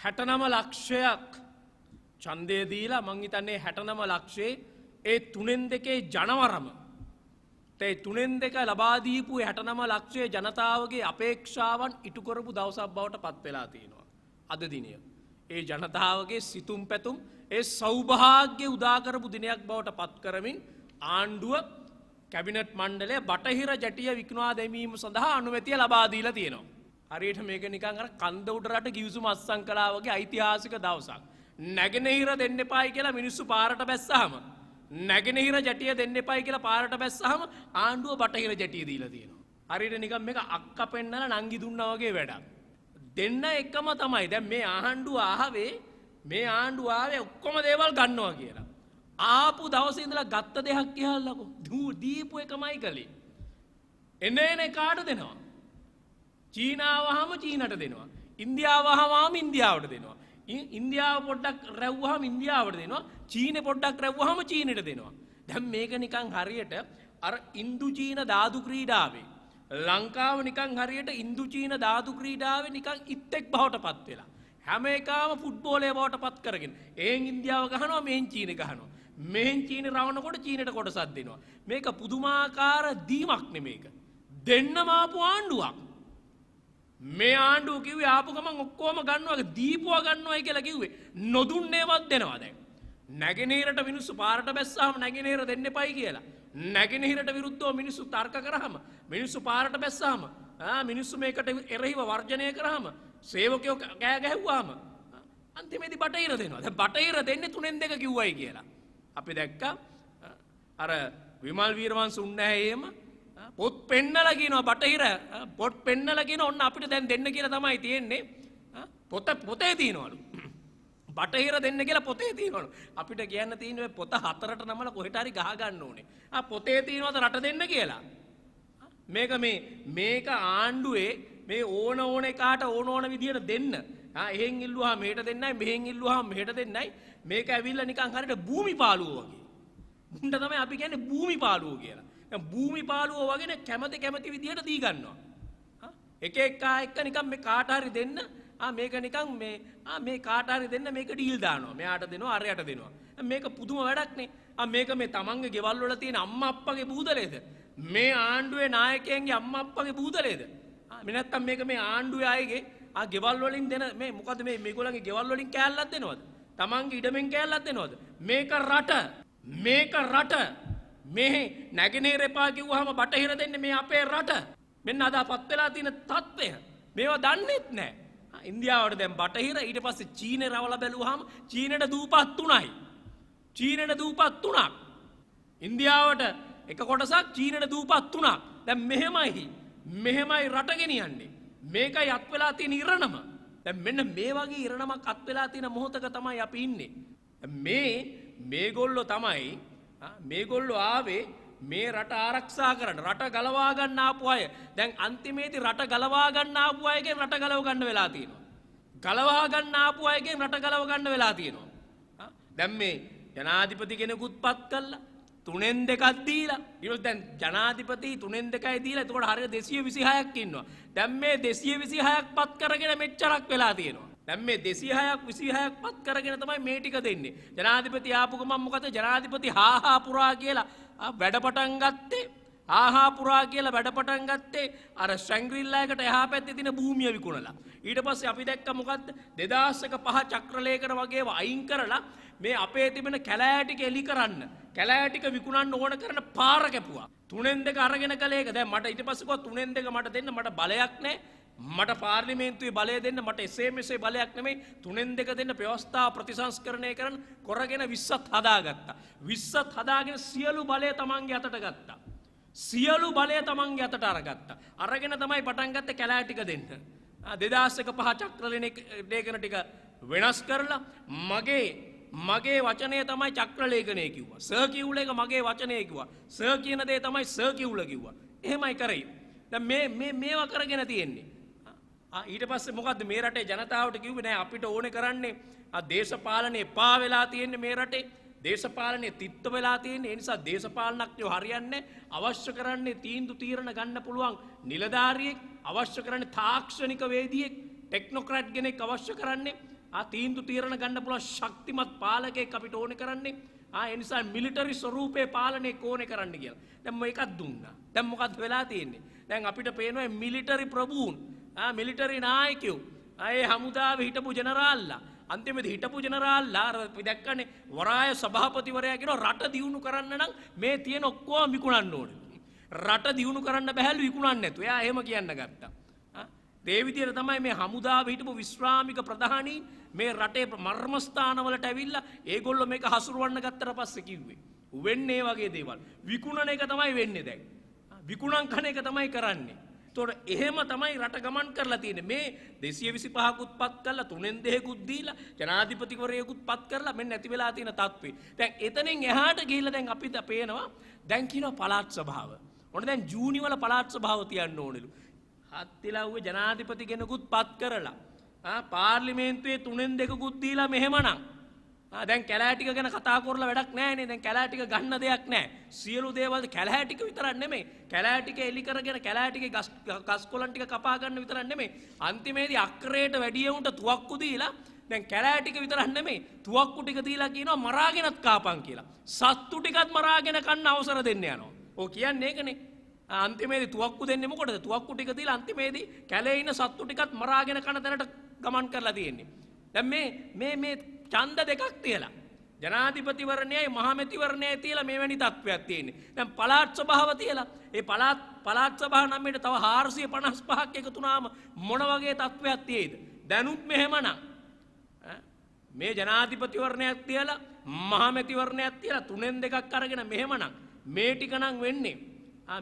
69 ලක්ෂයක් ඡන්දය දීලා මං හිතන්නේ 69 ලක්ෂයේ ඒ 3/2 ජනවරම ඒ 3/2 ලබා දීපු 69 ලක්ෂයේ ජනතාවගේ අපේක්ෂාවන් ඉටු කරපු දවසක් බවට පත් වෙලා තියෙනවා අද දිනය. ඒ ජනතාවගේ සිතුම් පැතුම් ඒ සෞභාග්‍ය උදා කරපු දිනයක් බවට පත් කරමින් ආණ්ඩුව කැබිනට් මණ්ඩලය බටහිර ජැටිය විකුණා දැමීම සඳහා අනුමැතිය ලබා දීලා තියෙනවා. හරියට මේක නිකන් අර කන්ද උඩ රට ගිවිසුම අත්සන් කළා වගේ ඓතිහාසික දවසක්. නැගෙනහිර දෙන්න එපායි කියලා මිනිස්සු පාරට බැස්සාම නැගෙනහිර ජැටිය දෙන්න එපායි කියලා පාරට බැස්සාම ආණ්ඩුව බටහිර ජැටිය දීලා තියෙනවා. හරියට නිකන් මේක අක්ක පෙන්නලා නංගි දුන්නා වගේ වැඩක්. දෙන්න එකම තමයි. දැන් මේ ආණ්ඩුව ආවේ ඔක්කොම දේවල් ගන්නවා කියලා. ආපු දවසේ ඉඳලා ගත්ත දෙයක් කියලාකෝ. දීපු එකමයි කලේ. එනේ කාට දෙනවා? චීනාවහම චීනට දෙනවා. ඉන්දියාවහම ඉන්දියාවට දෙනවා. ඉන්දියාව පොඩ්ඩක් රැව්වහම ඉන්දියාවට දෙනවා. චීනේ පොඩ්ඩක් රැව්වහම චීනෙට දෙනවා. දැන් මේක නිකන් හරියට අර ඉන්දු චීන ධාතු ක්‍රීඩාවේ ලංකාව නිකන් හරියට ඉන්දු චීන ධාතු ක්‍රීඩාවේ නිකන් ඉත්තෙක් බවට පත් වෙලා. හැම එකම ෆුට්බෝලේ බවට පත් කරගෙන. එහෙන් ඉන්දියාව ගහනවා මෙහෙන් චීන ගහනවා. මෙහෙන් චීන රවණකොට චීනට කොටසක් දෙනවා. මේක පුදුමාකාර දීමක් නෙමේක. දෙන්නම ආපු ආණ්ඩුවක්. මේ ආණ්ඩුව කිව්වේ ආපු ගමන් ඔක්කොම ගන්නවා දීපුවා ගන්නවායි කියලා කිව්වේ. නොදුන්නේවත් දෙනවා දැන්. නැගෙනහිරට මිනිස්සු පාරට බැස්සාම නැගෙනහිර දෙන්න එපයි කියලා. නැගෙනහිරට විරුද්ධව මිනිස්සු තර්ක කරාම මිනිස්සු පාරට බැස්සාම මිනිස්සු මේකට එරෙහිව වර්ජනය කරාම සේවකයෝ කෑ ගැහුවාම අන්තිමේදී බටහිර දෙනවා. දැන් බටහිර දෙන්නේ 3/2 කිව්වයි කියලා. අපි දැක්කා අර විමල් වීරවංශ උන්නැහේම පොත් පෙන්නලා කියනවා බටහිර පොත් පෙන්නලා කියන ඔන්න අපිට දැන් දෙන්න කියලා තමයි තියෙන්නේ. පොතේ තියනවලු. බටහිර දෙන්න කියලා පොතේ තියනවලු. අපිට කියන්න තියෙන්නේ පොත 4ට නමලා කොහෙට හරි ගහ ගන්න ඕනේ. පොතේ තියනවද රට දෙන්න කියලා. මේක ආණ්ඩුවේ මේ ඕන එකාට ඕන විදියට දෙන්න. එහෙන් ඉල්ලුවා මෙහෙට දෙන්නයි මෙහෙන් ඉල්ලුවා මෙහෙට දෙන්නයි. මේක ඇවිල්ලා නිකන් හරියට භූමිපාලුව වගේ. මුණ්ඩ තමයි අපි කියන්නේ භූමිපාලුව කියලා. දැන් භූමිපාලුව වගේ කැමති විදියට දී ගන්නවා. එක නිකන් මේ කාට හරි දෙන්න මේක නිකන් මේ කාට හරි දෙන්න මේක ඩීල් දානවා. මෙයාට දෙනවා අරයට දෙනවා. මේක පුදුම වැඩක් නේ. මේක මේ තමන්ගේ ගෙවල් වල තියෙන අම්මා අප්පගේ බූදලේද? මේ ආණ්ඩුවේ නායකයන්ගේ අම්මා අප්පගේ බූදලේද? මේ නැත්තම් මේක මේ ආණ්ඩුවේ අයගේ ගෙවල් වලින් දෙන මේ මොකද මේගොල්ලන්ගේ ගෙවල් වලින් කෑල්ලක් දෙනවද? තමන්ගේ ඉඩමෙන් කෑල්ලක් දෙනවද? මේක රට මේ නැගෙනහිර එපා කිව්වහම බටහිර දෙන්නේ මේ අපේ රට. මෙන්න අදපත් වෙලා තියෙන තත්ත්වය. මේවා දන්නෙත් නැහැ. ඉන්දියාවට දැන් බටහිර ඊට පස්සේ චීනේ රවලා බැලුවාම චීනෙට දූපත් 3යි. චීනෙට දූපත් 3ක්. ඉන්දියාවට එක කොටසක් චීනෙට දූපත් 3ක්. දැන් මෙහෙමයි රට ගෙනියන්නේ. මේකයි අත් වෙලා තියෙන ඉරණම. දැන් මෙන්න මේ වගේ ඉරණමක් අත් වෙලා තියෙන මොහොතක තමයි අපි ඉන්නේ. මේගොල්ලෝ ආවේ මේ රට ආරක්ෂා කරන්න රට ගලවා ගන්න ආපු අය. දැන් අන්තිමේදී රට ගලවා ගන්න ආපු අයගෙන් රට ගලව ගන්න වෙලා තියෙනවා. ගලවා ගන්න ආපු අයගෙන් රට ගලව ගන්න වෙලා තියෙනවා. දැන් මේ ජනාධිපති කෙනෙකුත් පත් කළා 3/2ක් දීලා. ඊට දැන් ජනාධිපති 3/2යි දීලා. එතකොට හරියට 226ක් ඉන්නවා. දැන් මේ 226ක් පත් කරගෙන මෙච්චරක් වෙලා තියෙනවා. දැන් මේ 226ක් පත් කරගෙන තමයි මේ ටික දෙන්නේ. ජනාධිපති ආපු ගමන් මොකද ජනාධිපති හාහා පුරා කියලා වැඩ පටන් ගත්තේ අර ශැංග්‍රීලා එකට එහා පැත්තේ තියෙන භූමිය විකුණලා. ඊට පස්සේ අපි දැක්ක මොකද්ද 2001 5 චක්‍රලේඛන වගේ අයින් කරලා මේ අපේ තිබෙන කැලෑ ටික එලි කරන්න කැලෑ ටික විකුණන්න ඕන කරන පාර කැපුවා. 3/2 අරගෙන කළේ ඒක. දැන් මට ඊට පස්සේ කිව්වා 3/2 මට දෙන්න මට බලයක් නැහැ. මට පාර්ලිමේන්තුවේ බලය දෙන්න මට එසේ මෙසේ බලයක් නෙමෙයි 3/2 දෙන්න ව්‍යවස්ථාව ප්‍රතිසංස්කරණය කරන කරගෙන 20ත් හදාගත්තා. 20ත් හදාගෙන සියලු බලය තමන්ගේ අතට ගත්තා. සියලු බලය තමන්ගේ අතට අරගත්තා. අරගෙන තමයි පටන් ගත්තේ කැලෑ ටික දෙන්න. 2001 5 චක්‍රලේඛන ටික වෙනස් කරලා මගේ වචනය තමයි චක්‍රලේඛනය කිව්වා. සර් කිව්ල එක මගේ වචනය කිව්වා. සර් කියන දේ තමයි සර් කිව්ල කිව්වා. එහෙමයි කරේ. දැන් මේවා කරගෙන තියෙන්නේ. ඊට පස්සේ මොකද්ද මේ රටේ ජනතාවට කිව්වේ නෑ අපිට ඕනේ කරන්නේ දේශපාලනේ එපා වෙලා තියෙන්නේ මේ රටේ. දේශපාලනේ තිත්ත වෙලා තියෙන්නේ. ඒ නිසා දේශපාලනඥයෝ හරියන්නේ අවශ්‍ය කරන්නේ තීරණ ගන්න පුළුවන් නිලධාරියෙක්, අවශ්‍ය කරන්නේ තාක්ෂණික වේදියෙක්, ටෙක්නොක්‍රැට් කෙනෙක් අවශ්‍ය කරන්නේ තීන්දුව තීරණ ගන්න පුළුවන් ශක්තිමත් පාලකයෙක් අපිට ඕනේ කරන්නේ. ඒ නිසා මිලිටරි ස්වරූපේ පාලනය ඕනේ කරන්න කියලා. දැන් මේකක් දුන්නා. දැන් මොකක්ද වෙලා තියෙන්නේ? දැන් අපිට පේනවා මිලිටරි ප්‍රභූන්, මිලිටරි නායකයෝ, ඒ හමුදාවේ හිටපු ජෙනරාල්ලා, අන්තිමේදී හිටපු ජෙනරාල්ලා අපි දැක්කනේ වරාය සභාපතිවරයා කියනවා රට දියුණු කරන්න නම් මේ තියෙන ඔක්කොම විකුණන්න ඕනේ. රට දියුණු කරන්න බැහැලු විකුණන්න නැතු. එයා එහෙම කියන්න ගත්තා. ඒ විදිහට තමයි මේ හමුදාවේ හිටපු විශ්‍රාමික ප්‍රධානී මේ රටේ මර්මස්ථානවලට ඇවිල්ලා ඒගොල්ලෝ මේක හසුරවන්න ගත්තට පස්සේ කිව්වේ. වෙන්නේ වගේ දේවල්. විකුණන එක තමයි වෙන්නේ දැන්. විකුණන් කන එක තමයි කරන්නේ. ඒතකොට එහෙම තමයි රට ගමන් කරලා තියෙන්නේ. මේ 225කුත් පත් කරලා 3න් 2කුත් දීලා ජනාධිපතිවරයෙකුත් පත් කරලා මෙන්න නැති වෙලා තියෙන තත්ත්වේ. දැන් එතනින් එහාට ගිහිල්ලා දැන් අපිට පේනවා දැන් කියනවා පළාත් සභාව. ඔන්න දැන් ජූනි වල පළාත් සභාව තියන්න ඕනෙලු. හත්තිලව්වේ ජනාධිපති කෙනෙකුත් පත් කරලා පාර්ලිමේන්තුවේ 3න් 2කුත් දීලා මෙහෙමනම් දැන් කැලෑ ටික ගැන කතා කරලා වැඩක් නැහැ නේ. දැන් කැලෑ ටික ගන්න දෙයක් නැහැ. සියලු දේවල් කැලෑ ටික විතරක් නෙමෙයි. කැලෑ ටික එලි කරගෙන කැලෑ ටිකේ ගස් කොළන් ටික කපා ගන්න විතරක් නෙමෙයි. අන්තිමේදී අක්‍රේට වැඩි උන්ට තුවක්කු දීලා දැන් කැලෑ ටික විතරක් නෙමෙයි. තුවක්කු ටික දීලා කියනවා මරාගෙනත් කාපන් කියලා. සත්තු ටිකත් මරාගෙන කන්න අවසර දෙන්න යනවා. ඔය කියන්නේ ඒකනේ. අන්තිමේදී තුවක්කු දෙන්නේ මොකටද? තුවක්කු ටික දීලා අන්තිමේදී කැලේ ඉන්න සත්තු ටිකත් මරාගෙන කන තැනට ගමන් කරලා තියෙන්නේ. දැන් මේ ඡන්ද දෙකක් තියලා ජනාධිපතිවරණයයි මහමැතිවරණයයි තියලා මෙවැනි තත්ත්වයක් තියෙන්නේ. දැන් පළාත් සභාව තියලා ඒ පළාත් සභාව නම් මේට තව 455ක් එකතු වුණාම මොන වගේ තත්ත්වයක් තියෙයිද? දැනුත් මෙහෙමනම් මේ ජනාධිපතිවරණයක් තියලා මහමැතිවරණයක් තියලා 3න් 2ක් අරගෙන මෙහෙමනම් මේ ටික නම් වෙන්නේ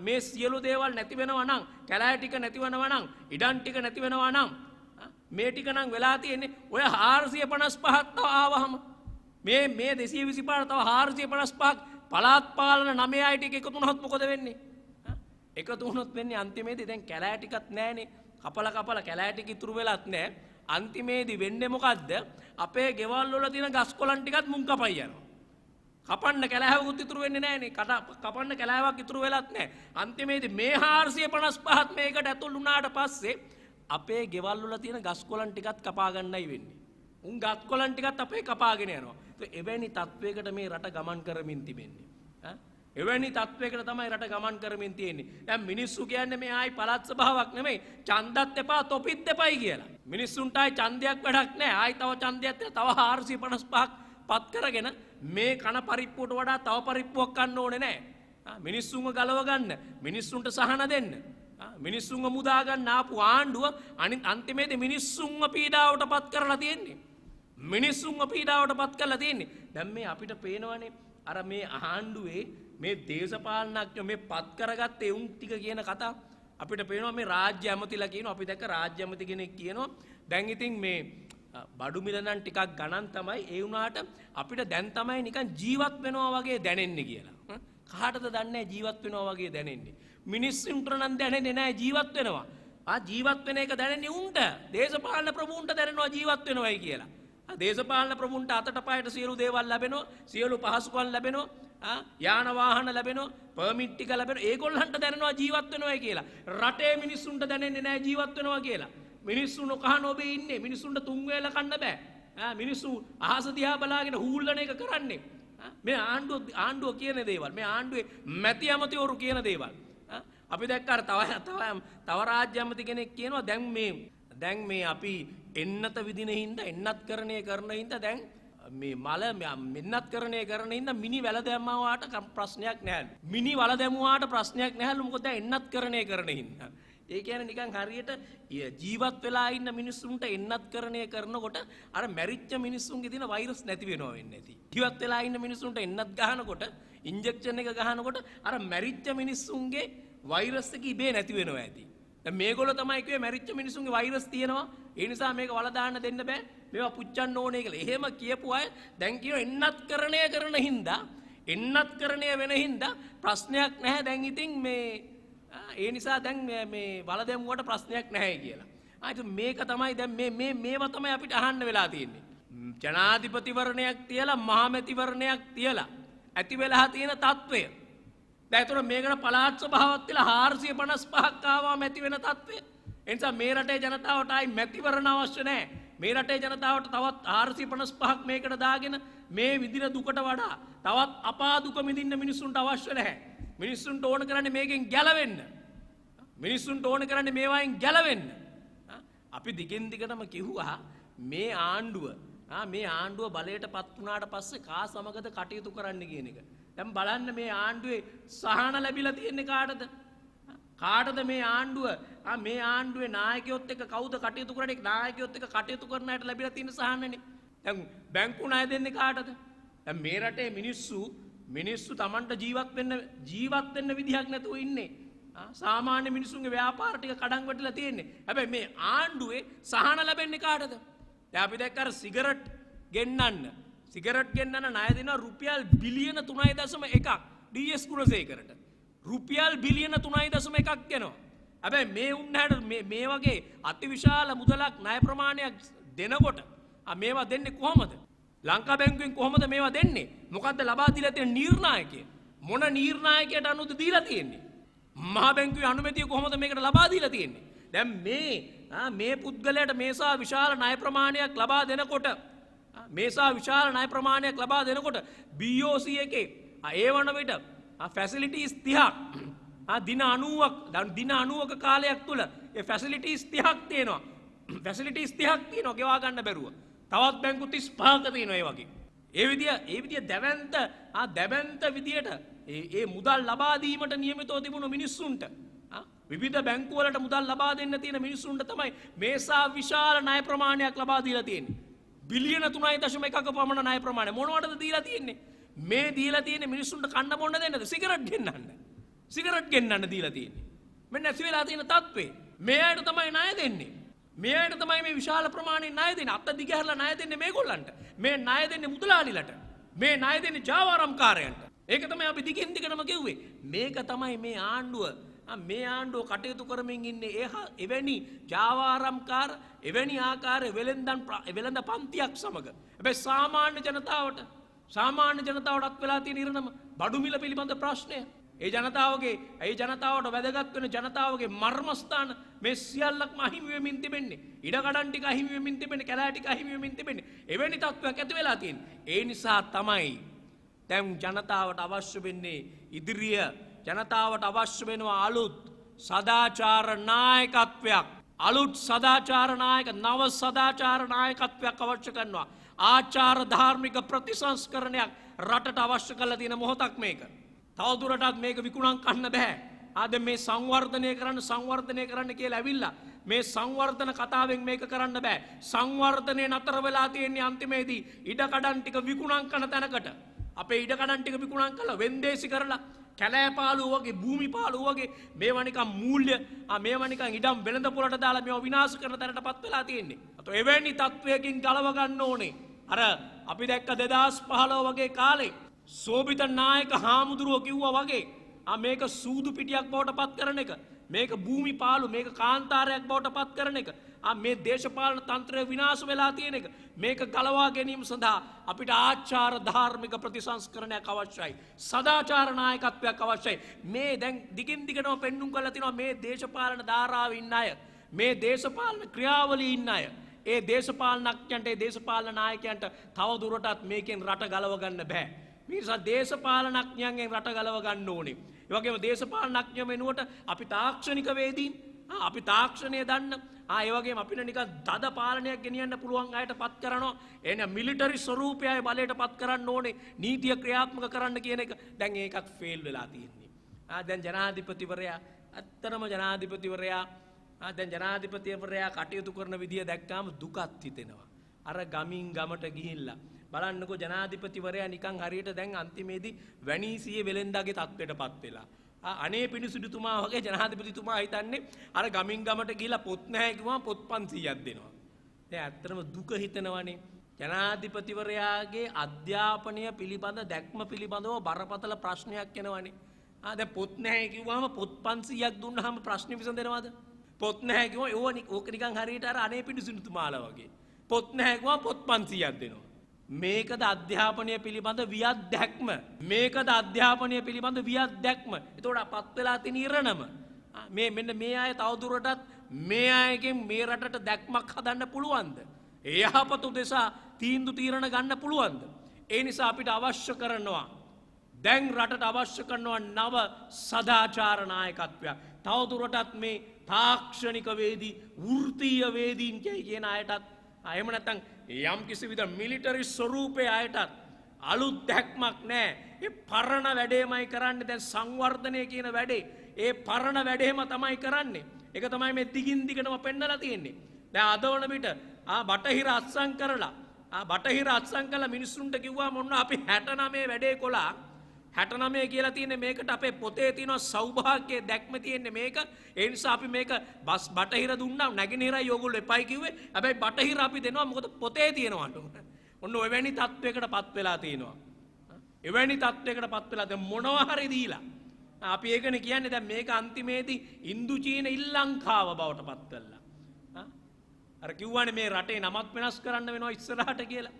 මේ සියලු දේවල් නැති වෙනවා නම් කැලෑ ටික නැති වෙනවා නම් ඉඩම් ටික නැති වෙනවා නම් මේ ටික නම් වෙලා තියෙන්නේ ඔය 455ක් තව ආවහම මේ 225 තව 455ක් පළාත් පාලන 9යි ටික එකතු වුණොත් මොකද වෙන්නේ? එකතු වුණොත් වෙන්නේ අන්තිමේදී දැන් කැලෑ ටිකක් නැහනේ. කපල කැලෑ ටික ඉතුරු වෙලත් නැහැ. අන්තිමේදී වෙන්නේ මොකද්ද? අපේ ගෙවල් වල තියෙන ගස් කොළන් ටිකත් මුං කපයි යනවා. කපන්න කැලෑවකුත් ඉතුරු වෙන්නේ නැහනේ. කපන්න කැලෑවක් ඉතුරු වෙලත් නැහැ. අන්තිමේදී මේ 455ත් මේකට ඇතුල් වුණාට පස්සේ අපේ ගෙවල් වල තියෙන ගස් කොළන් ටිකත් කපා ගන්නයි වෙන්නේ. උන් ගස් කොළන් ටිකත් අපේ කපාගෙන යනවා. එවැනි තත්වයකට මේ රට ගමන් කරමින් තිබෙන්නේ. එවැනි තත්වයකට තමයි රට ගමන් කරමින් තියෙන්නේ. දැන් මිනිස්සු කියන්නේ මේ ආයි පළාත් සභාවක් නෙමෙයි ඡන්දත් එපා තොපිත් එපයි කියලා. මිනිස්සුන්ට ආයි ඡන්දයක් වැඩක් නැහැ. ආයි තව ඡන්දයක් තව 455ක් පත් කරගෙන මේ කන පරිප්පුවට වඩා තව පරිප්පුවක් ගන්න ඕනේ නැහැ. මිනිස්සුන්ව ගලව ගන්න, මිනිස්සුන්ට සහන දෙන්න, මිනිස්සුන්ව මුදා ගන්න ආපු ආණ්ඩුව අන්තිමේදී මිනිස්සුන්ව පීඩාවට පත් කරලා තියෙන්නේ. මිනිස්සුන්ව පීඩාවට පත් කරලා තියෙන්නේ. දැන් මේ අපිට පේනවනේ අර මේ ආණ්ඩුවේ මේ දේශපාලනඥයෝ මේ පත් කරගත්ත එවුන් ටික කියන කතා අපිට පේනවා මේ රාජ්‍ය ඇමතිලා කියනවා. අපි දැක්ක රාජ්‍ය ඇමති කෙනෙක් කියනවා දැන් ඉතින් මේ බඩු මිල නම් ටිකක් ගණන් තමයි ඒ වුණාට අපිට දැන් තමයි නිකන් ජීවත් වෙනවා වගේ දැනෙන්නේ කියලා. කාටද දන්නේ ජීවත් වෙනවා වගේ දැනෙන්නේ? මිනිස්සුන්ට නම් දැනෙන්නේ නැහැ ජීවත් වෙනවා. ජීවත් වෙන එක දැනෙන්නේ උන්ට. දේශපාලන ප්‍රමුඛුන්ට දැනෙනවා ජීවත් වෙනවයි කියලා. දේශපාලන ප්‍රමුඛුන්ට අතට පයට සියලු දේවල් ලැබෙනවා, සියලු පහසුකම් ලැබෙනවා, යාන වාහන ලැබෙනවා, පර්මිට් ටික ලැබෙනවා. ඒගොල්ලන්ට දැනෙනවා ජීවත් වෙනවයි කියලා. රටේ මිනිස්සුන්ට දැනෙන්නේ නැහැ ජීවත් වෙනවා කියලා. මිනිස්සු නොකහන ඔබේ ඉන්නේ. මිනිස්සුන්ට තුන් වේල කන්න බෑ. මිනිස්සු අහස දිහා බලාගෙන හූල්ලන එක කරන්නේ. මේ ආණ්ඩුව කියන දේවල්, මේ ආණ්ඩුවේ මැති ඇමතිවරු කියන දේවල්. අපි දැක්ක අර තව රාජ්‍ය ඇමති කෙනෙක් කියනවා දැන් මේ අපි එන්නත විදින හින්දා එන්නත්කරණය කරන හින්දා දැන් මේ මල මෙන්නත්කරණය කරන හින්දා මිනි වැල දැම්මවාට ප්‍රශ්නයක් නැහැලු. මිනි වල දැමුවාට ප්‍රශ්නයක් නැහැලු. මොකද දැන් එන්නත්කරණය කරන හින්දා. ඒ කියන්නේ නිකන් හරියට ජීවත් වෙලා ඉන්න මිනිස්සුන්ට එන්නත්කරණය කරනකොට අර මැරිච්ච මිනිස්සුන්ගේ තියෙන වෛරස් නැති වෙනවා වෙන්නේ නැති. ජීවත් වෙලා ඉන්න මිනිස්සුන්ට එන්නත් ගහනකොට ඉන්ජෙක්ෂන් එක ගහනකොට අර මැරිච්ච මිනිස්සුන්ගේ වෛරස් එක ඉබේ නැති වෙනවා ඇති. දැන් මේගොල්ලෝ තමයි කිව්වේ මැරිච්ච මිනිස්සුන්ගේ වෛරස් තියෙනවා. ඒ නිසා මේක වල දාන්න දෙන්න බෑ. මේවා පුච්චන්න ඕනේ කියලා. එහෙම කියපු අය දැන් කියනවා එන්නත්කරණය කරන හින්දා එන්නත්කරණය වෙන හින්දා ප්‍රශ්නයක් නැහැ. දැන් ඉතින් මේ ඒ නිසා දැන් මේ වල දැමුවට ප්‍රශ්නයක් නැහැ කියලා. මේක තමයි දැන් මේවා තමයි අපිට අහන්න වෙලා තියෙන්නේ. ජනාධිපතිවරණයක් තියලා මහමැතිවරණයක් තියලා ඇති වෙලා තියෙන තත්වය. දැන් ඒතර මේකට පළාත් සභාවක් තියලා 455ක් ආවා මැති වෙන තත්වය. ඒ නිසා මේ රටේ ජනතාවට ආයි මැතිවරණ අවශ්‍ය නැහැ. මේ රටේ ජනතාවට තවත් 455ක් මේකට දාගෙන මේ විඳින දුකට වඩා තවත් අපා දුක විඳින්න මිනිස්සුන්ට අවශ්‍ය නැහැ. මිනිස්සුන්ට ඕන කරන්නේ මේකෙන් ගැලවෙන්න. මිනිස්සුන්ට ඕන කරන්නේ මේවායින් ගැලවෙන්න. අපි දිගින් දිගටම කිව්වා මේ ආණ්ඩුව බලයට පත් වුණාට පස්සේ කා සමගද කටයුතු කරන්න කියන එක. දැන් බලන්න මේ ආණ්ඩුවේ සහන ලැබිලා තියෙන්නේ කාටද? කාටද මේ ආණ්ඩුවේ නායකයොත් එක්ක කවුද කටයුතු කරන්නේ? නායකයොත් එක්ක කටයුතු කරන අයට ලැබිලා තියෙන සහනනේ. දැන් බැංකු ණය දෙන්නේ කාටද? දැන් මේ රටේ මිනිස්සු Tamanට ජීවත් වෙන්න විදිහක් නැතුව ඉන්නේ. සාමාන්‍ය මිනිස්සුන්ගේ ව්‍යාපාර ටික කඩන් වැටිලා තියෙන්නේ. හැබැයි මේ ආණ්ඩුවේ සහන ලැබෙන්නේ කාටද? දැන් අපි දැක්ක අර සිගරට් ගෙන්නන්න ණය දෙනවා රුපියල් බිලියන 3.1ක් ඩීඑස් ගුණසේකරට. රුපියල් බිලියන 3.1ක් දෙනවා. හැබැයි මේ උන්හට මේ වගේ අතිවිශාල මුදලක් ණය ප්‍රමාණයක් දෙනකොට මේවා දෙන්නේ කොහොමද? ලංකා බැංකුවෙන් කොහොමද මේවා දෙන්නේ? මොකද්ද ලබා දීලා තියෙන නිර්ණායකය? මොන නිර්ණායකයට අනුවද දීලා තියෙන්නේ? මහා බැංකුවේ අනුමැතිය කොහොමද මේකට ලබා දීලා තියෙන්නේ? දැන් මේ පුද්ගලයාට මේසා විශාල ණය ප්‍රමාණයක් ලබා දෙනකොට BOC එකේ ඒ වන විට ෆැසිලිටිස් 30ක් දින 90ක කාලයක් තුල ඒ ෆැසිලිටිස් 30ක් තියෙනවා. ගෙවා ගන්න බැරුව. තවත් බැංකු 35ක තියෙනවා ඒ වගේ. ඒ විදිය දැවැන්ත විදියට ඒ මුදල් ලබා දීමට නියමිතව තිබුණු මිනිස්සුන්ට විවිධ බැංකු වලට මුදල් ලබා දෙන්න තියෙන මිනිස්සුන්ට තමයි මේසා විශාල ණය ප්‍රමාණයක් ලබා දීලා තියෙන්නේ. බිලියන 3.1ක පමණ ණය ප්‍රමාණය මොනවටද දීලා තියෙන්නේ? මේ දීලා තියෙන්නේ මිනිස්සුන්ට කන්න බොන්න දෙන්නද? සිගරට් ගෙන්නන්න දීලා තියෙන්නේ. මෙන්න ඇති වෙලා තියෙන තත්ත්වේ. මේ අයට තමයි ණය දෙන්නේ. මේ අයට තමයි මේ විශාල ප්‍රමාණයේ ණය දෙන්නේ. අත දිගහැරලා ණය දෙන්නේ මේගොල්ලන්ට. මේ ණය දෙන්නේ මුදලාලිලට. මේ ණය දෙන්නේ ජාවාරම්කාරයන්ට. ඒක තමයි අපි දිගින් දිගටම කිව්වේ. මේක තමයි මේ ආණ්ඩුව කටයුතු කරමින් ඉන්නේ එවැනි ජාවාරම්කාර එවැනි ආකාරයේ වෙළඳ පන්තියක් සමග. හැබැයි සාමාන්‍ය ජනතාවටත් වෙලා තියෙන ඉරණම බඩු මිල පිළිබඳ ප්‍රශ්නය. ඒ ජනතාවට වැදගත් වෙන ජනතාවගේ මර්මස්ථාන මේ සියල්ලක්ම අහිමි වෙමින් තිබෙන්නේ. ඉඩකඩම් ටික අහිමි වෙමින් තිබෙන්නේ, කැලෑ ටික අහිමි වෙමින් තිබෙන්නේ. එවැනි තත්ත්වයක් ඇති වෙලා තියෙන්නේ. ඒ නිසා තමයි දැන් ජනතාවට අවශ්‍ය වෙන්නේ ජනතාවට අවශ්‍ය වෙනවා අලුත් සදාචාර නායකත්වයක්. නව සදාචාර නායකත්වයක් අවශ්‍ය කරනවා. ආචාර ධාර්මික ප්‍රතිසංස්කරණයක් රටට අවශ්‍ය කරලා තියෙන මොහොතක් මේක. තවදුරටත් මේක විකුණන් කන්න බෑ. ආද මේ සංවර්ධනය කරන්න කියලා ඇවිල්ලා මේ සංවර්ධන කතාවෙන් මේක කරන්න බෑ. සංවර්ධනය නතර වෙලා තියෙන්නේ අන්තිමේදී ඉඩකඩම් ටික විකුණන් කරන තැනකට. අපේ ඉඩකඩම් ටික විකුණන් කළා වෙන්දේසි කරලා කැලෑ පාළුව වගේ භූමි පාළුව වගේ මේවා නිකන් මූල්‍ය මේවා නිකන් ඉඩම් වෙළඳ පොළට දාලා මේවා විනාශ කරන තැනටපත් වෙලා තියෙන්නේ. අතෝ එවැනි තත්වයකින් ගලව ගන්න ඕනේ. අර අපි දැක්ක 2015 වගේ කාලේ සෝබිත නායක හාමුදුරුවෝ කිව්වා වගේ මේක සූදු පිටියක් බවට පත් කරන එක, මේක භූමි පාළු, මේක කාන්තාරයක් බවට පත් කරන එක, මේ දේශපාලන තන්ත්‍රය විනාශ වෙලා තියෙන එක, මේක ගලවා ගැනීම සඳහා අපිට ආචාර ධාර්මික ප්‍රතිසංස්කරණයක් අවශ්‍යයි. සදාචාර නායකත්වයක් අවශ්‍යයි. මේ දැන් දිගින් දිගටම පෙන්눔 කරලා තිනවා මේ දේශපාලන ධාරාවේ ඉන්න අය, මේ දේශපාලන ක්‍රියාවලියේ ඉන්න අය, ඒ දේශපාලනඥයන්ට, ඒ දේශපාලන නායකයන්ට තව දුරටත් මේකෙන් රට ගලව ගන්න බෑ. මේ නිසා දේශපාලනඥයන්ගෙන් රට ගලව ගන්න ඕනේ. ඒ වගේම දේශපාලනඥ වෙනුවට අපි තාක්ෂණික වේදීන්, අපි තාක්ෂණය දන්න, ඒ වගේම අපිට නිකන් දද පාලනයක් ගෙනියන්න පුළුවන් අයට පත් කරනවා. එනේ මිලිටරි ස්වරූපයයි බලයට පත් කරන්න ඕනේ, නීතිය ක්‍රියාත්මක කරන්න කියන එක දැන් ඒකත් ෆේල් වෙලා තියෙන්නේ. දැන් ජනාධිපතිවරයා කටයුතු කරන විදිය දැක්කාම දුකත් හිතෙනවා. අර ගමින් ගමට ගිහිල්ලා බලන්නකෝ ජනාධිපතිවරයා නිකන් හරියට දැන් අන්තිමේදී වැනීසියේ වෙලෙන්දාගේ තත්ත්වයටපත් වෙලා. අනේ පිණිසුදුතුමා වගේ ජනාධිපතිතුමා හිතන්නේ අර ගමින් ගමට ගිහිල්ලා පොත් නැහැ කිව්වම පොත් 500ක් දෙනවා. දැන් ඇත්තටම දුක හිතෙනවනේ. ජනාධිපතිවරයාගේ අධ්‍යාපනය පිළිබඳ දැක්ම පිළිබඳව බරපතල ප්‍රශ්නයක් එනවනේ. දැන් පොත් නැහැ කිව්වම පොත් 500ක් දුන්නාම ප්‍රශ්නේ විසඳෙනවද? පොත් නැහැ කිව්වම ඕක නිකන් හරියට අර අනේ පිණිසුදුතුමාලා වගේ. පොත් නැහැ කිව්වම පොත් 500ක් දෙනවා. මේකද අධ්‍යාපනය පිළිබඳ වියත් දැක්ම. එතකොට අපත් වෙලා තියෙන ඉරණම. මෙන්න මේ අය තවදුරටත් මේ අයගෙන් මේ රටට දැක්මක් හදන්න පුළුවන්ද? ඒ යහපත උදෙසා තීන්දුව තීරණ ගන්න පුළුවන්ද? ඒ නිසා අපිට අවශ්‍ය කරනවා දැන් රටට අවශ්‍ය කරනවා නව සදාචාර නායකත්වයක්. තවදුරටත් මේ තාක්ෂණික වේදී වෘත්තීය වේදීන් කියන අයටත් එහෙම නැත්නම් යම් කිසි විදිහ මිලිටරි ස්වරූපයේ අයටත් අලුත් දැක්මක් නැහැ. ඒ පරණ වැඩේමයි කරන්නේ. දැන් සංවර්ධනය කියන වැඩේ ඒ පරණ වැඩේම තමයි කරන්නේ. ඒක තමයි මේ දිගින් දිගටම පෙන්නලා තියෙන්නේ. දැන් අද වන විට බටහිර අත්සන් කරලා බටහිර අත්සන් කළා මිනිස්සුන්ට කිව්වා මොන්න අපි 69 වැඩේ කොලා 69 කියලා තියෙන්නේ මේකට අපේ පොතේ තියෙනවා සෞභාග්‍යයේ දැක්ම තියෙන්නේ මේක. ඒ නිසා අපි මේක බටහිර දුන්නා නැගෙනහිරයි ඕගොල්ලෝ එපයි කිව්වේ. හැබැයි බටහිර අපි දෙනවා මොකද පොතේ තියෙනවාට. ඔන්න එවැනි තත්වයකටපත් වෙලා තියෙනවා. එවැනි තත්වයකටපත් වෙලා දැන් මොනවා හරි දීලා අපි ඒකනේ කියන්නේ දැන් මේක අන්තිමේදී ඉන්දු චීන ඉල්ලංකාව බවට පත් කළා. අර කිව්වනේ මේ රටේ නමත් වෙනස් කරන්න වෙනවා ඉස්සරහට කියලා.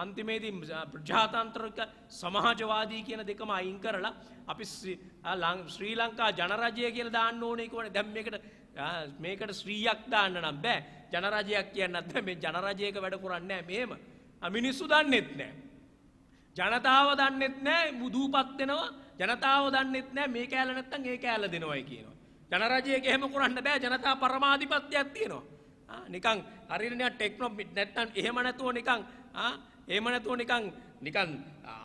අන්තිමේදී ප්‍රජාතන්ත්‍රික සමාජවාදී කියන දෙකම අයින් කරලා අපි ශ්‍රී ලංකා ජනරජය කියලා දාන්න ඕනේ කියවනේ. දැන් මේකට ශ්‍රීයක් දාන්න නම් බෑ. ජනරජයක් කියන්නත් බෑ. මේ ජනරජයක වැඩ කරන්නේ නැහැ මෙහෙම. මිනිස්සු දන්නෙත් නැහැ. ජනතාව දන්නෙත් නැහැ දූපත් වෙනවා. ජනතාව දන්නෙත් නැහැ මේ කෑල්ල නැත්තම් ඒ කෑල්ල දෙනවයි කියනවා. ජනරජයක එහෙම කරන්න බෑ. ජනතා පරමාධිපත්‍යයක් තියෙනවා. නිකන් හරියට ටෙක්නො නැත්තම් එහෙම නැතුව නිකන් එහෙම නැතුව නිකන්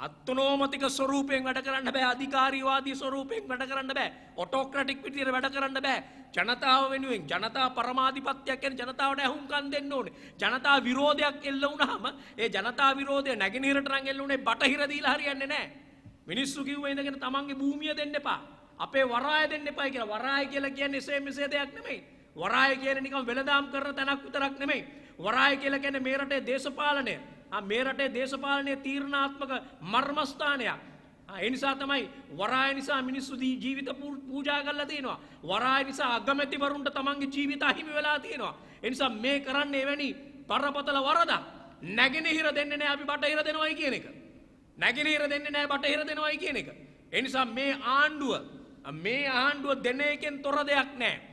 අත්නෝමතික ස්වරූපයෙන් වැඩ කරන්න බෑ. අධිකාරීවාදී ස්වරූපයෙන් වැඩ කරන්න බෑ. ඔටෝක්‍රැටික් විදියට වැඩ කරන්න බෑ. ජනතාව වෙනුවෙන් ජනතා පරමාධිපත්‍යයක් කියන ජනතාවට ඇහුම්කන් දෙන්න ඕනේ. ජනතා විරෝධයක් එල්ල වුණාම ඒ ජනතා විරෝධය නැගෙනහිරට නම් එල්ල උනේ බටහිර දීලා හරියන්නේ නැහැ. මිනිස්සු කිව්වේ ඉඳගෙන තමන්ගේ භූමිය දෙන්න එපා. අපේ වරාය දෙන්න එපා කියලා. වරාය කියලා කියන්නේ එසේ මෙසේ දෙයක් නෙමෙයි. වරාය කියන්නේ නිකන් වෙළඳාම් කරන තැනක් විතරක් නෙමෙයි. වරාය කියලා කියන්නේ මේ රටේ දේශපාලනය. මේ රටේ දේශපාලනයේ තීරණාත්මක මර්මස්ථානයක්. ඒ නිසා තමයි වරාය නිසා මිනිස්සු ජීවිත පූජා කරලා තියෙනවා. වරාය නිසා අගමැතිවරුන්ට තමන්ගේ ජීවිත අහිමි වෙලා තියෙනවා. ඒ නිසා මේ කරන්නේ එවැනි බරපතල වරදක්. නැගෙනහිර දෙන්නේ නැහැ අපි බටහිර දෙනවයි කියන එක. නැගෙනහිර දෙන්නේ නැහැ බටහිර දෙනවයි කියන එක. ඒ නිසා මේ ආණ්ඩුව දෙන එකෙන් තොර දෙයක් නැහැ.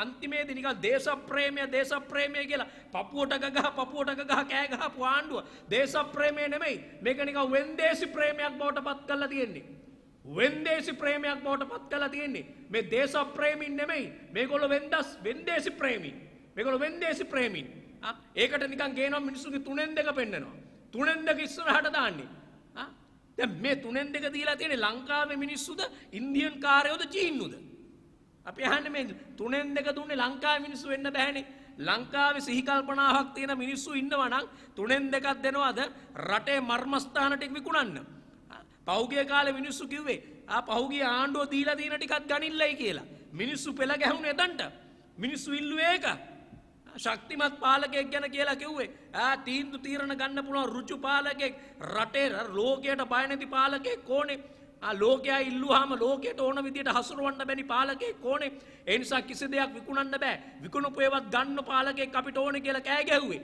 අන්තිමේදී නිකන් දේශප්‍රේමය කියලා පපුවට ගහ කෑ ගහපු ආණ්ඩුව දේශප්‍රේමය නෙමෙයි. මේක නිකන් වෙන්දේසි ප්‍රේමයක් බවට පත් කරලා තියෙන්නේ. වෙන්දේසි ප්‍රේමයක් බවට පත් කරලා තියෙන්නේ. මේ දේශප්‍රේමීන් නෙමෙයි. මේගොල්ලෝ වෙන්දේසි ප්‍රේමීන්. මේගොල්ලෝ වෙන්දේසි ප්‍රේමීන්. ඒකට නිකන් ගේනවා මිනිස්සුගේ 3-2 පෙන්නනවා. 3-2 ඉස්සරහට දාන්නේ. දැන් මේ 3-2 දීලා තියෙන්නේ ලංකාවේ මිනිස්සුද ඉන්දියන් කාරයෝද චීනුද? අපි අහන්නේ මේ 3-2 දුන්නේ ලංකාවේ මිනිස්සු වෙන්න බෑනේ. ලංකාවේ සිහි කල්පනාවක් තියෙන මිනිස්සු ඉන්නවා නම් 3-2ක් දෙනවද රටේ මර්මස්ථාන ටික විකුණන්න. පහුගිය කාලේ මිනිස්සු කිව්වේ පහුගිය ආණ්ඩුව දීලා තියෙන ටිකක් ගනින්නයි කියලා. මිනිස්සු පෙළ ගැහුනේ එතනට. මිනිස්සු ඉල්ලුවේ ඒක. ශක්තිමත් පාලකයෙක් ගැන කියලා කිව්වේ. තීන්දුව තීරණ ගන්න පුළුවන් ඍජු පාලකයෙක් රටේ ලෝකයට බය නැති පාලකයෙක් ඕනේ. ලෝකයා ඉල්ලුවාම ලෝකයට ඕන විදියට හසුරවන්න බැරි පාලකයෙක් ඕනේ. ඒ නිසා කිසි දෙයක් විකුණන්න බෑ. විකුණපු ඒවත් ගන්න පාලකයෙක් අපිට ඕනේ කියලා කෑ ගැහුවේ.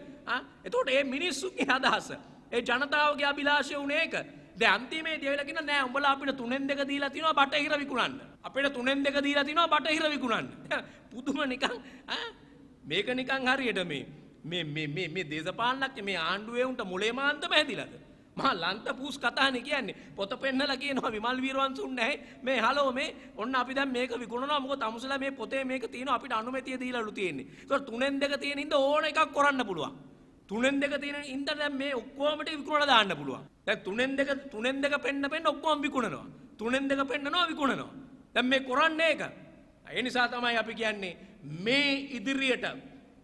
එතකොට මේ මිනිස්සුගේ අදහස, ඒ ජනතාවගේ අභිලාෂය උනේ ඒක. දැන් අන්තිමේදී ඇවිල්ලා කියන නෑ උඹලා අපිට 3-2 දීලා තිනවා බටහිර විකුණන්න. අපිට 3-2 දීලා තිනවා බටහිර විකුණන්න. පුදුම නිකන් මේක නිකන් හරියට මේ දේශපාලනඥ මේ ආණ්ඩුවේ උන්ට මොලේ මාන්තම හැදිලාද? මහා ලන්ත පූස් කතානේ කියන්නේ. පොත පෙන්නලා කියනවා විමල් වීරවංශුන් නැහැ. මේ හලෝ මේ ඔන්න අපි දැන් මේක විකුණනවා. මොකද තමුසලා මේ පොතේ මේක තියෙනවා අපිට අනුමැතිය දීලාලු තියෙන්නේ. ඒක 3-2 තියෙන ඉඳ ඕන එකක් කරන්න පුළුවන්. 3-2 තියෙන ඉඳ දැන් මේ ඔක්කොම ටික විකුණලා දාන්න පුළුවන්. දැන් 3-2 පෙන්න ඔක්කොම විකුණනවා. 3-2 පෙන්නනවා විකුණනවා. දැන් මේ කරන්නේ ඒක. ඒ නිසා තමයි අපි කියන්නේ මේ ඉදිරියට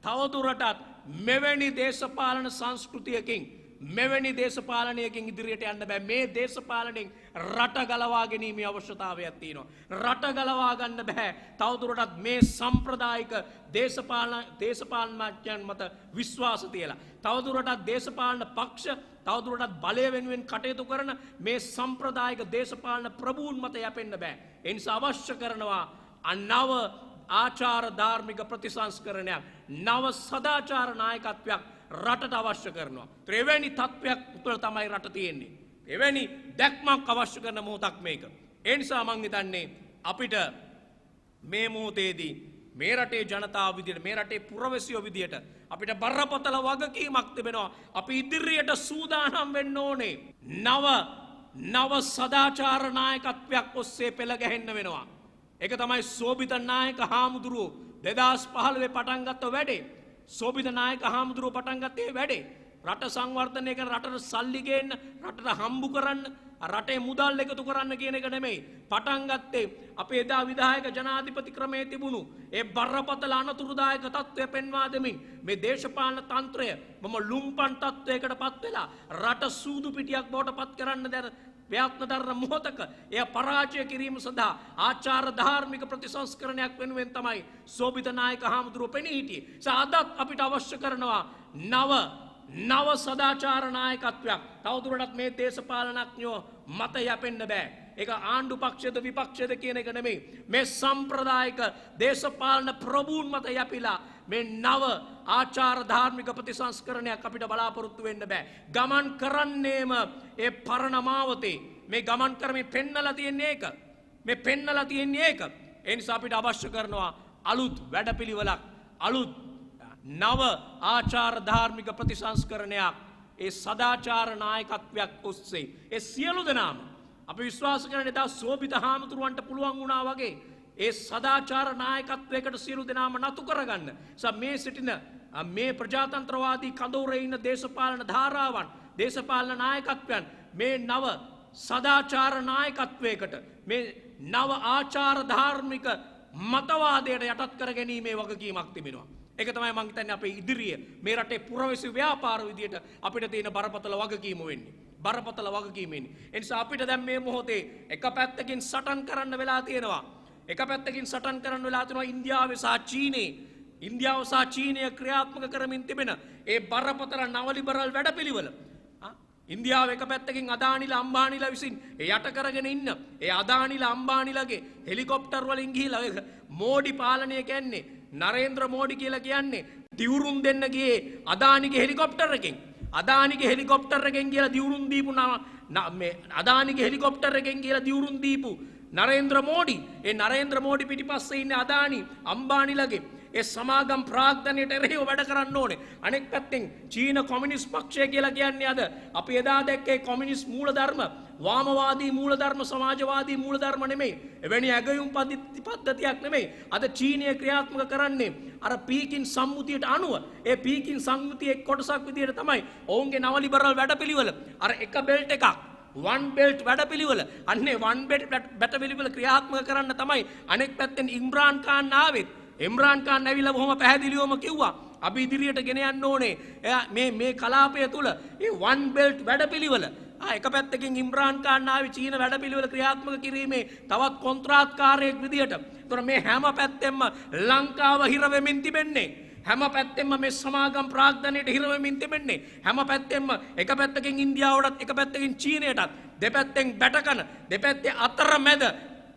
තවදුරටත් මෙවැනි දේශපාලන සංස්කෘතියකින් මෙවැනි දේශපාලනයකින් ඉදිරියට යන්න බෑ. මේ දේශපාලනයෙන් රට ගලවා ගැනීමේ අවශ්‍යතාවයක් තියෙනවා. රට ගලවා ගන්න බෑ තවදුරටත් මේ සම්ප්‍රදායික දේශපාලනඥයන් මත විශ්වාස තියලා. තවදුරටත් දේශපාලන පක්ෂ තවදුරටත් බලය වෙනුවෙන් කටයුතු කරන මේ සම්ප්‍රදායික දේශපාලන ප්‍රභූන් මත යැපෙන්න බෑ. ඒ නිසා අවශ්‍ය කරනවා නව ආචාර ධාර්මික ප්‍රතිසංස්කරණයක්, නව සදාචාර නායකත්වයක් රටට අවශ්‍ය කරනවා. එවැනි තත්ත්වයක් තුළ තමයි රට තියෙන්නේ. එවැනි දැක්මක් අවශ්‍ය කරන මොහොතක් මේක. ඒ නිසා මං හිතන්නේ අපිට මේ මොහොතේදී මේ රටේ ජනතාව විදියට මේ රටේ පුරවැසියෝ විදියට අපිට බරපතල වගකීමක් තිබෙනවා. අපි ඉදිරියට සූදානම් වෙන්න ඕනේ. නව සදාචාර නායකත්වයක් ඔස්සේ පෙළ ගැහෙන්න වෙනවා. ඒක තමයි සෝබිත නායක හාමුදුරුවෝ 2015 පටන් ගත්ත වැඩේ. සෝබිත නායක හාමුදුරුවෝ පටන් ගත්තේ වැඩේ. රට සංවර්ධනය කරන රටට සල්ලි ගේන්න, රටට හම්බු කරන්න, රටේ මුදල් එකතු කරන්න කියන එක නෙමෙයි. පටන් ගත්තේ අපේ එදා විධායක ජනාධිපති ක්‍රමයේ තිබුණු ඒ බරපතල අනතුරුදායක තත්ත්වය පෙන්වා දෙමින් මේ දේශපාලන තන්ත්‍රය මම ලුම්පන් තත්ත්වයකට පත් වෙලා රට සූදු පිටියක් බවට පත් කරන්න ප්‍රයත්න දරන මොහොතක එය පරාජය කිරීම සඳහා ආචාර ධාර්මික ප්‍රතිසංස්කරණයක් වෙනුවෙන් තමයි සෝබිත නායක හාමුදුරුවෝ පෙනී හිටියේ. අදත් අපිට අවශ්‍ය කරනවා නව සදාචාර නායකත්වයක්. තවදුරටත් මේ දේශපාලනඥයෝ මත යැපෙන්න බෑ. ඒක ආණ්ඩු පක්ෂයද විපක්ෂයද කියන එක නෙමෙයි. මේ සම්ප්‍රදායික දේශපාලන ප්‍රභූන් මත යැපිලා මේ නව ආචාර ධාර්මික ප්‍රතිසංස්කරණයක් අපිට බලාපොරොත්තු වෙන්න බෑ. ගමන් කරන්නේම ඒ පරණ මාවතේ. මේ ගමන් කරමින් පෙන්නලා තියෙන්නේ ඒක. මේ පෙන්නලා තියෙන්නේ ඒක. ඒ නිසා අපිට අවශ්‍ය කරනවා අලුත් වැඩපිළිවෙලක්, අලුත් නව ආචාර ධාර්මික ප්‍රතිසංස්කරණයක්. ඒ සදාචාර නායකත්වයක් ඔස්සේ ඒ සියලු දෙනාම අපි විශ්වාස කරන එදා සෝබිත හාමුදුරුවන්ට පුළුවන් වුණා වගේ ඒ සදාචාර නායකත්වයකට සියලු දෙනාම නතු කරගන්න. මේ සිටින මේ ප්‍රජාතන්ත්‍රවාදී කඳවුරේ ඉන්න දේශපාලන ධාරාවන්, දේශපාලන නායකත්වයන් මේ නව සදාචාර නායකත්වයකට, මේ නව ආචාර ධාර්මික මතවාදයට යටත් කර ගැනීමේ වගකීමක් තිබෙනවා. ඒක තමයි මම හිතන්නේ අපේ ඉදිරිය මේ රටේ පුරවැසි ව්‍යාපාර විදියට අපිට තියෙන බරපතල වගකීම වෙන්නේ. බරපතල වගකීම වෙන්නේ. ඒ නිසා අපිට දැන් මේ මොහොතේ එක පැත්තකින් සටන් කරන්න වෙලා තියෙනවා. එක පැත්තකින් සටන් කරන්න වෙලා තියෙනවා ඉන්දියාවේ සහ චීනයේ. ඉන්දියාව සහ චීනය ක්‍රියාත්මක කරමින් තිබෙන ඒ බරපතල නව ලිබරල් වැඩපිළිවෙල. ඉන්දියාව එක පැත්තකින් අදානිලා අම්බානිලා විසින් යට කරගෙන ඉන්න ඒ අදානිලා අම්බානිලාගේ හෙලිකොප්ටර් වලින් ගිහිලා මෝඩි පාලනය කියන්නේ නරේන්ද්‍ර මෝඩි කියලා කියන්නේ දිවුරුම් දෙන්න ගියේ අදානිගේ හෙලිකොප්ටර් එකෙන්. අදානිගේ හෙලිකොප්ටර් එකෙන් කියලා දිවුරුම් දීපු මේ අදානිගේ හෙලිකොප්ටර් එකෙන් කියලා දිවුරුම් දීපු නරේන්ද්‍ර මෝඩි. ඒ නරේන්ද්‍ර මෝඩි පිටිපස්සේ ඉන්නේ අදානි අම්බානිලාගේ ඒ සමාගම් ප්‍රාග්ධනයට එරෙහිව වැඩ කරන්න ඕනේ. අනෙක් පැත්තෙන් චීන කොමියුනිස්ට් පක්ෂය කියලා කියන්නේ අද අපි එදා දැක්කේ කොමියුනිස්ට් මූලධර්ම, වාමවාදී මූලධර්ම, සමාජවාදී මූලධර්ම නෙමෙයි. එවැනි ඇගයුම් පද්ධතියක් නෙමෙයි. අද චීනය ක්‍රියාත්මක කරන්නේ අර පීකින් සම්මුතියට අනුව. ඒ පීකින් සම්මුතියේ කොටසක් විදිහට තමයි ඔවුන්ගේ නව ලිබරල් වැඩපිළිවෙල. අර එක බෙල්ට් එකක්, වන් බෙල්ට් වැඩපිළිවෙල. අන්නේ වන් බෙල්ට් වැඩපිළිවෙල ක්‍රියාත්මක කරන්න තමයි අනෙක් පැත්තෙන් ඉම්රාන් ખાන් ආවෙත්. ඉම්රාන් ખાන් ඇවිල්ලා බොහොම පැහැදිලිවම කිව්වා අපි ඉදිරියට ගෙන යන්න ඕනේ මේ කලාපය තුල ඒ වන් බෙල්ට් වැඩපිළිවෙල. එක පැත්තකින් ඉම්රාන් ખાන් ආවේ චීන වැඩපිළිවෙල ක්‍රියාත්මක කිරීමේ තවත් කොන්ත්‍රාත්කාරයෙක් විදියට. ඒතර මේ හැම පැත්තෙම ලංකාව හිර වෙමින් තිබෙන්නේ. හැම පැත්තෙම මේ සමාගම් ප්‍රාග්ධනයට හිර වෙමින් තිබෙන්නේ. හැම පැත්තෙම එක පැත්තකින් ඉන්දියාවටත් එක පැත්තකින් චීනයටත් දෙපැත්තෙන් බැටකන දෙපැත්තේ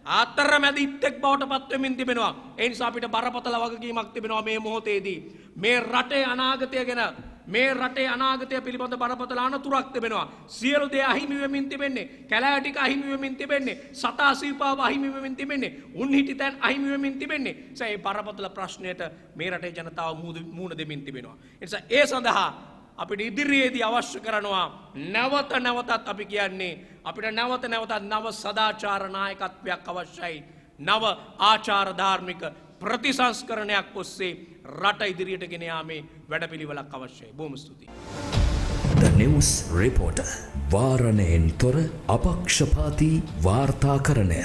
අතරමැද ඉත්තෙක් බවට පත් වෙමින් තිබෙනවා. ඒ නිසා අපිට බරපතල වගකීමක් තිබෙනවා මේ මොහොතේදී. මේ රටේ අනාගතය ගැන, මේ රටේ අනාගතය පිළිබඳ බරපතල අනතුරක් තිබෙනවා. සියලු දේ අහිමි වෙමින් තිබෙන්නේ. කැලෑ ටික අහිමි වෙමින් තිබෙන්නේ. සතා සීපාව අහිමි වෙමින් තිබෙන්නේ. උන්හිටි තැන් අහිමි වෙමින් තිබෙන්නේ. ඒ බරපතල ප්‍රශ්නයට මේ රටේ ජනතාව මුහුණ දෙමින් තිබෙනවා. ඒ නිසා ඒ සඳහා අපිට ඉදිරියේදී අවශ්‍ය කරනවා නැවතත් අපි කියන්නේ අපිට නැවතත් නව සදාචාර නායකත්වයක් අවශ්‍යයි. නව ආචාර ධාර්මික ප්‍රතිසංස්කරණයක් ඔස්සේ රට ඉදිරියට ගෙන යාමේ වැඩපිළිවෙලක් අවශ්‍යයි. බොහොම ස්තුතියි. The News Reporter වාරණයෙන් තොර අපක්ෂපාතී වාර්තාකරණය.